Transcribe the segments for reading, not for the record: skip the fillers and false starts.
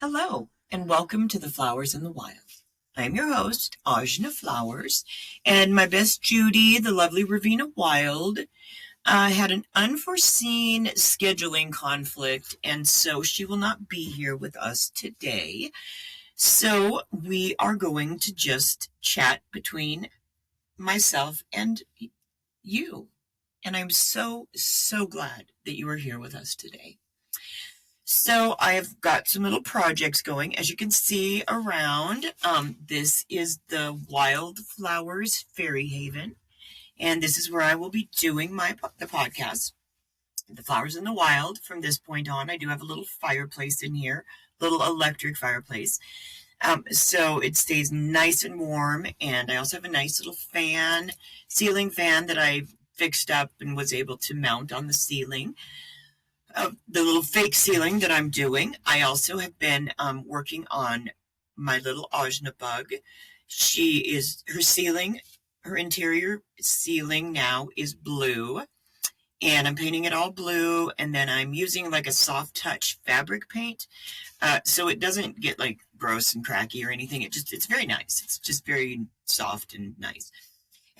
Hello, and welcome to the Flowers in the Wild. I'm your host, Ajna Flowers, and my best Judy, the lovely Ravina Wyld, had an unforeseen scheduling conflict, and so she will not be here with us today. So we are going to just chat between myself and you. And I'm so glad that you are here with us today. So I've got some little projects going, as you can see around. This is the Wyld Flowers Fairy Haven, and this is where I will be doing the podcast, The Flowers in the Wild. From this point on, I do have a little fireplace in here, little electric fireplace, so it stays nice and warm. And I also have a nice little ceiling fan that I fixed up and was able to mount on the ceiling of the little fake ceiling that I'm doing. I also have been working on my little Ajna bug. Her interior ceiling now is blue, and I'm painting it all blue, and then I'm using like a soft touch fabric paint, so it doesn't get like gross and cracky or anything. It's very nice. It's just very soft and nice.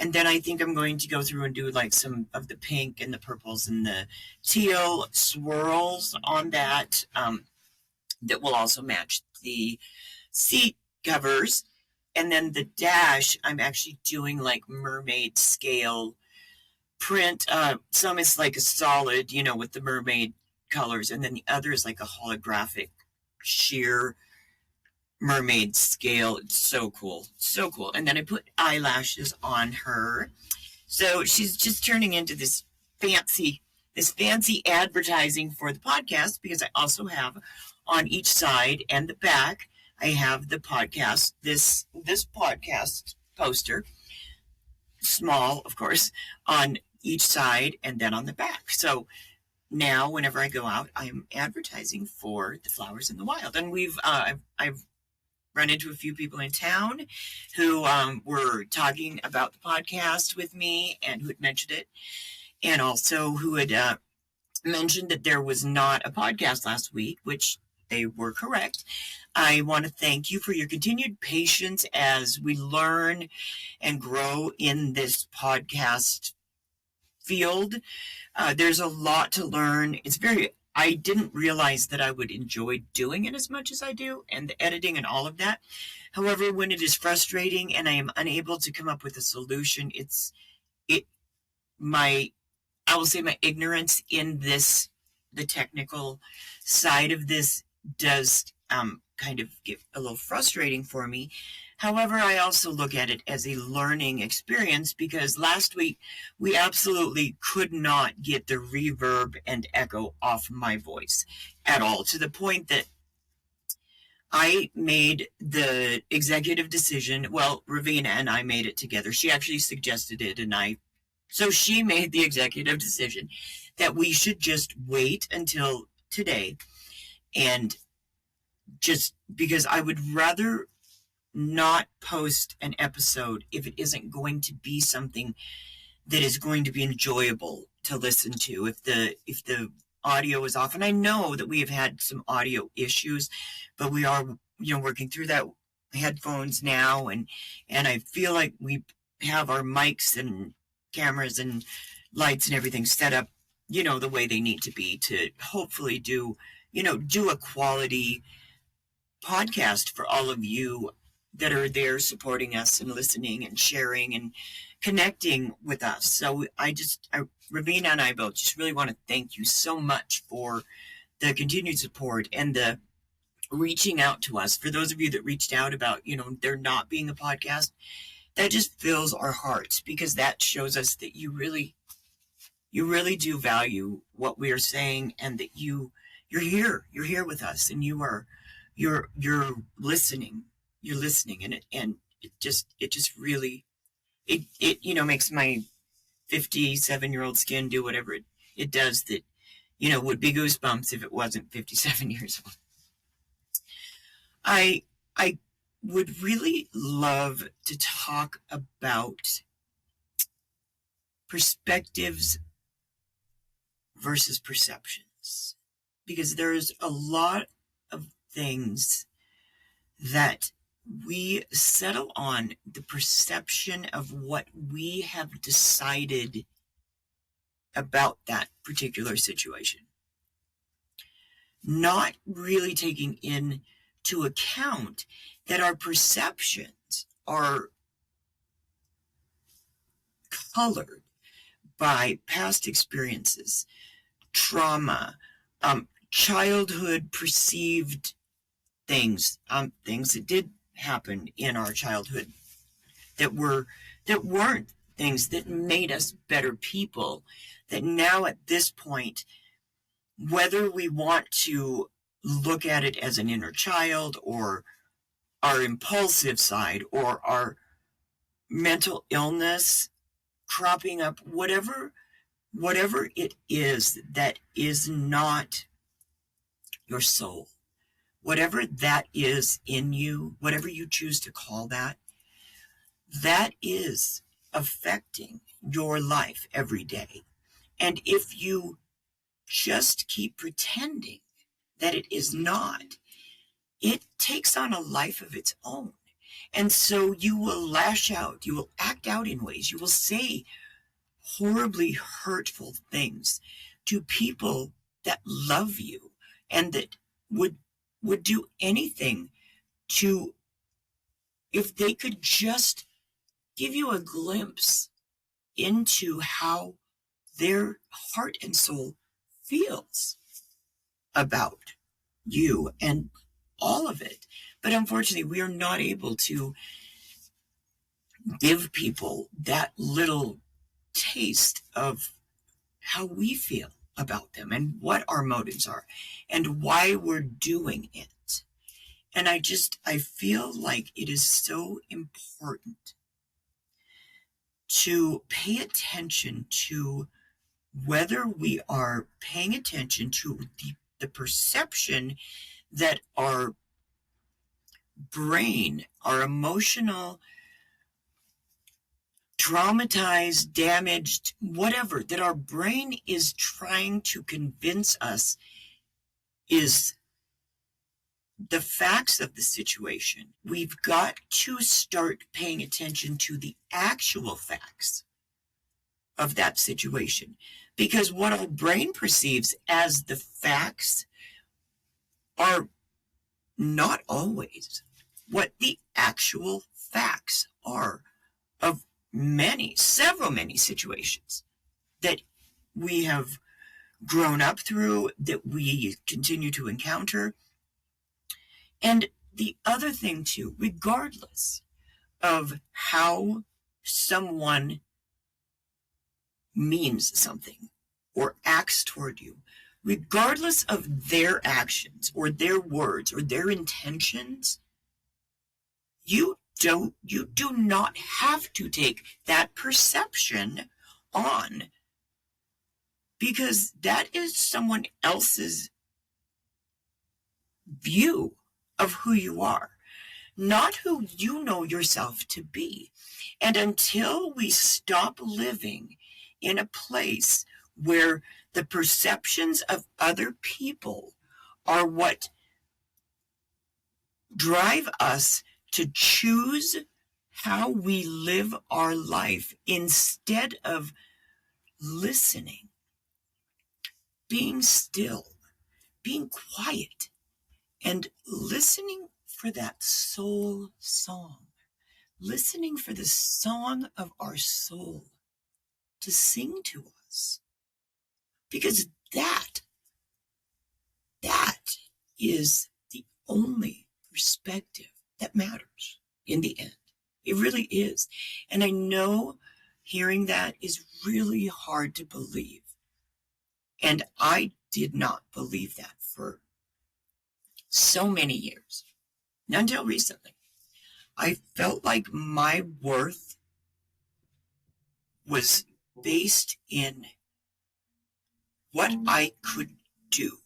And then I think I'm going to go through and do like some of the pink and the purples and the teal swirls on that, that will also match the seat covers. And then the dash, I'm actually doing like mermaid scale print. Some is like a solid, with the mermaid colors. And then the other is like a holographic sheer mermaid scale. It's so cool. So cool. And then I put eyelashes on her. So she's just turning into this fancy advertising for the podcast, because I also have on each side and the back, I have the podcast, this podcast poster, small, of course, on each side and then on the back. So now whenever I go out, I'm advertising for the Flowers in the Wild. And I've run into a few people in town who were talking about the podcast with me and who had mentioned it, and also who had mentioned that there was not a podcast last week, which they were correct. I want to thank you for your continued patience as we learn and grow in this podcast field. There's a lot to learn. I didn't realize that I would enjoy doing it as much as I do, and the editing and all of that. However, when it is frustrating and I am unable to come up with a solution, it my I will say my ignorance in the technical side of this does kind of get a little frustrating for me. However, I also look at it as a learning experience, because last week we absolutely could not get the reverb and echo off my voice at all, to the point that I made the executive decision. Well, Ravina and I made it together. She actually suggested it, so she made the executive decision that we should just wait until today, and just because I would rather not post an episode if it isn't going to be something that is going to be enjoyable to listen to. If the audio is off, and I know that we have had some audio issues, but we are working through that headphones now, and I feel like we have our mics and cameras and lights and everything set up the way they need to be to hopefully do a quality podcast for all of you that are there supporting us and listening and sharing and connecting with us. So Ravina and I both just really want to thank you so much for the continued support and the reaching out to us. For those of you that reached out about, there not being a podcast, that just fills our hearts, because that shows us that you really do value what we are saying, and that you're here with us, and you're listening, and it just really, it makes my 57-year-old skin do whatever it does, that would be goosebumps if it wasn't 57 years old. I would really love to talk about perspectives versus perceptions, because there's a lot of things that we settle on the perception of what we have decided about that particular situation, not really taking into account that our perceptions are colored by past experiences, trauma, childhood perceived things, things that did happen in our childhood that weren't things that made us better people, that now at this point, whether we want to look at it as an inner child or our impulsive side or our mental illness cropping up, whatever it is that is not your soul, whatever that is in you, whatever you choose to call that, that is affecting your life every day. And if you just keep pretending that it is not, it takes on a life of its own. And so you will lash out, you will act out in ways, you will say horribly hurtful things to people that love you and that would do anything to, if they could just give you a glimpse into how their heart and soul feels about you and all of it. But unfortunately, we are not able to give people that little taste of how we feel about them and what our motives are and why we're doing it. And I feel like it is so important to pay attention to whether we are paying attention to the perception that our brain, our emotional, traumatized, damaged, whatever, that our brain is trying to convince us is the facts of the situation. We've got to start paying attention to the actual facts of that situation. Because what our brain perceives as the facts are not always what the actual facts are of several many situations that we have grown up through, that we continue to encounter. And the other thing too, regardless of how someone means something or acts toward you, regardless of their actions or their words or their intentions, you do not have to take that perception on, because that is someone else's view of who you are, not who you know yourself to be. And until we stop living in a place where the perceptions of other people are what drive us to choose how we live our life instead of listening, being still, being quiet, and listening for that soul song, listening for the song of our soul to sing to us. Because that is the only perspective that matters in the end. It really is. And I know hearing that is really hard to believe. And I did not believe that for so many years, until recently. I felt like my worth was based in what I could do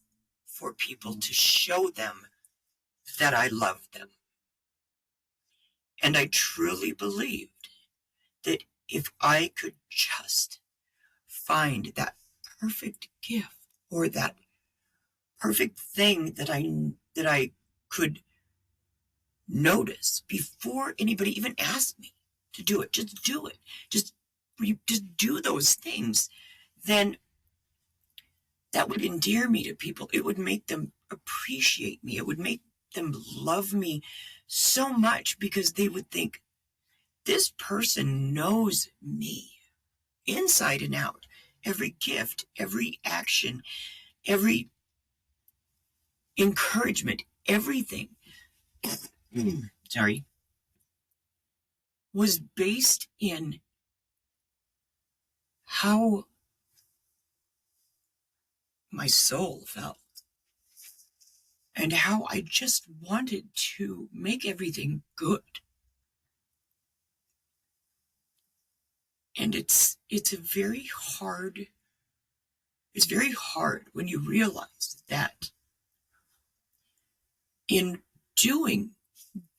for people to show them that I loved them. And I truly believed that if I could just find that perfect gift or that perfect thing that I could notice before anybody even asked me to do it. Just do it. Just do those things. Then that would endear me to people. It would make them appreciate me. It would make them love me so much because they would think, this person knows me inside and out. Every gift, every action, every encouragement, everything, sorry, was based in how my soul felt and how I just wanted to make everything good. And it's very hard when you realize that in doing,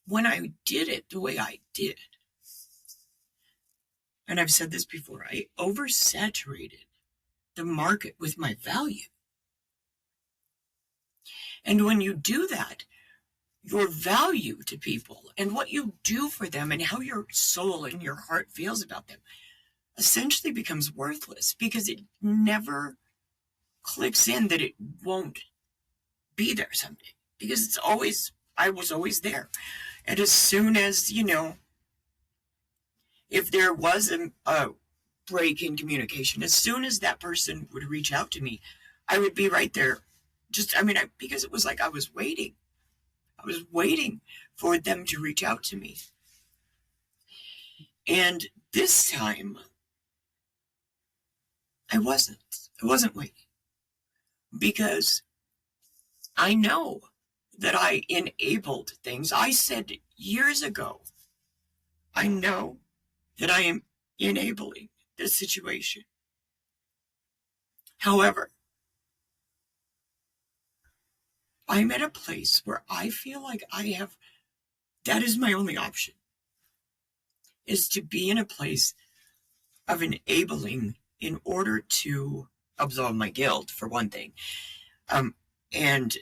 when I did it the way I did, and I've said this before, I oversaturated the market with my value. And when you do that, your value to people and what you do for them and how your soul and your heart feels about them essentially becomes worthless because it never clicks in that it won't be there someday, because I was always there. And as soon as, if there was a break in communication, as soon as that person would reach out to me, I would be right there. Because it was like I was waiting for them to reach out to me. And this time I wasn't waiting, because I know that I enabled things. I said years ago, I know that I am enabling this situation. However, I'm at a place where I feel like that is my only option, is to be in a place of enabling in order to absolve my guilt, for one thing. And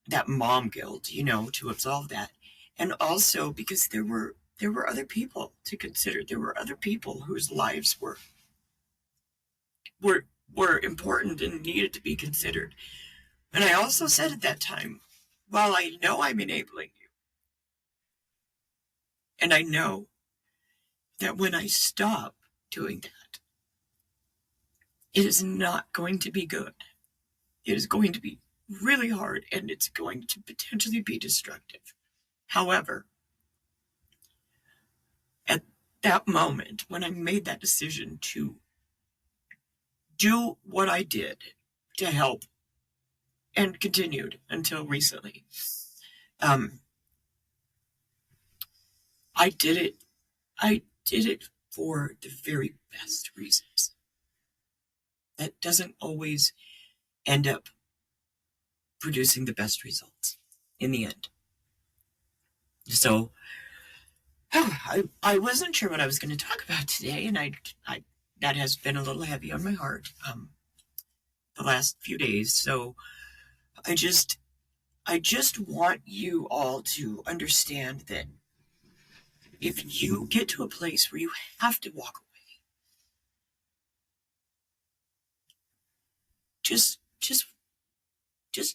that mom guilt, to absolve that. And also because there were other people to consider. There were other people whose lives were important and needed to be considered. And I also said at that time, while I know I'm enabling you, and I know that when I stop doing that, it is not going to be good. It is going to be really hard, and it's going to potentially be destructive. However, at that moment, when I made that decision to do what I did to help, and continued until recently, I did it for the very best reasons. That doesn't always end up producing the best results in the end. So I wasn't sure what I was going to talk about today, and I that has been a little heavy on my heart the last few days. So I just want you all to understand that if you get to a place where you have to walk away, just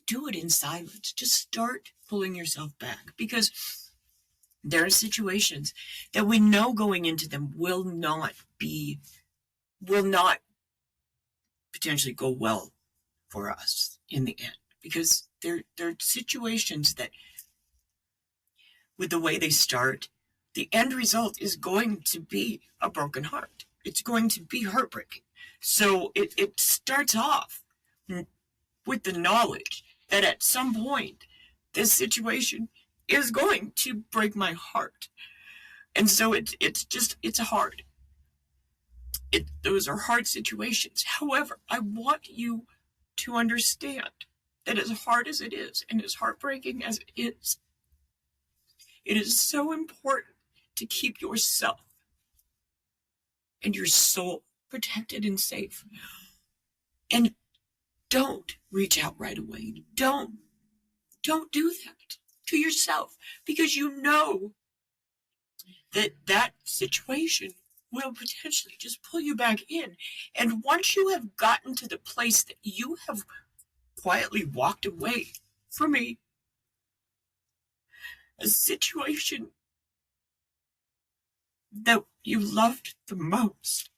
do it in silence. Just start pulling yourself back, because there are situations that we know going into them will not potentially go well for us in the end, because they're situations that, with the way they start, the end result is going to be a broken heart. It's going to be heartbreaking. So it starts off with the knowledge that at some point this situation is going to break my heart. And so it's hard. Those are hard situations. However, I want you to understand that as hard as it is and as heartbreaking as it is so important to keep yourself and your soul protected and safe. And don't reach out right away. Don't do that. to yourself, because you know that that situation will potentially just pull you back in. And once you have gotten to the place that you have quietly walked away from a situation that you loved the most,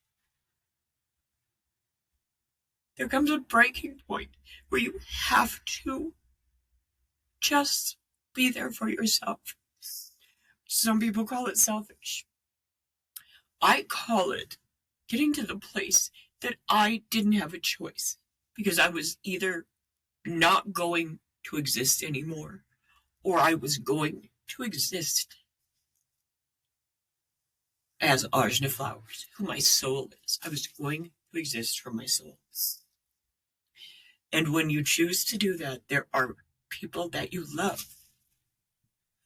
there comes a breaking point where you have to just be there for yourself. Some people call it selfish. I call it getting to the place that I didn't have a choice, because I was either not going to exist anymore, or I was going to exist as Ajna Flowers, who my soul is. I was going to exist from my soul. And when you choose to do that, there are people that you love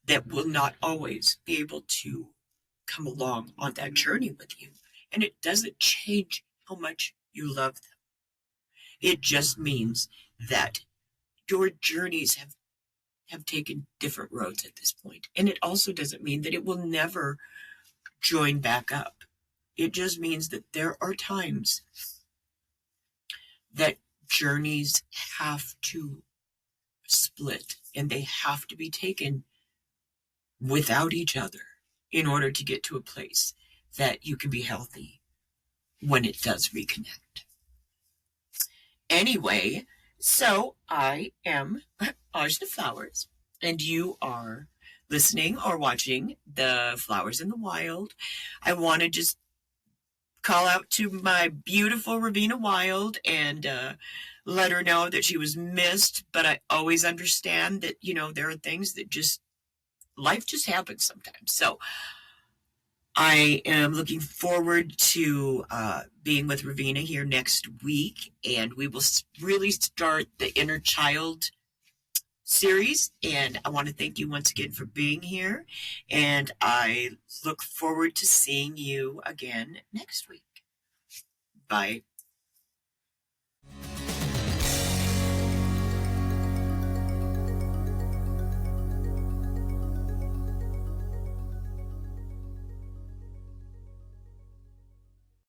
that will not always be able to come along on that journey with you. And it doesn't change how much you love them. It just means that your journeys have taken different roads at this point. And it also doesn't mean that it will never join back up. It just means that there are times that journeys have to split, and they have to be taken without each other in order to get to a place that you can be healthy when it does reconnect. Anyway, so I am Ajna Flowers, and you are listening or watching the Flowers in the Wyld. I want to just call out to my beautiful Ravina Wyld and let her know that she was missed, but I always understand that, there are things that life just happens sometimes. So I am looking forward to being with Ravina here next week, and we will really start the Inner Child series. And I want to thank you once again for being here, and I look forward to seeing you again next week. Bye.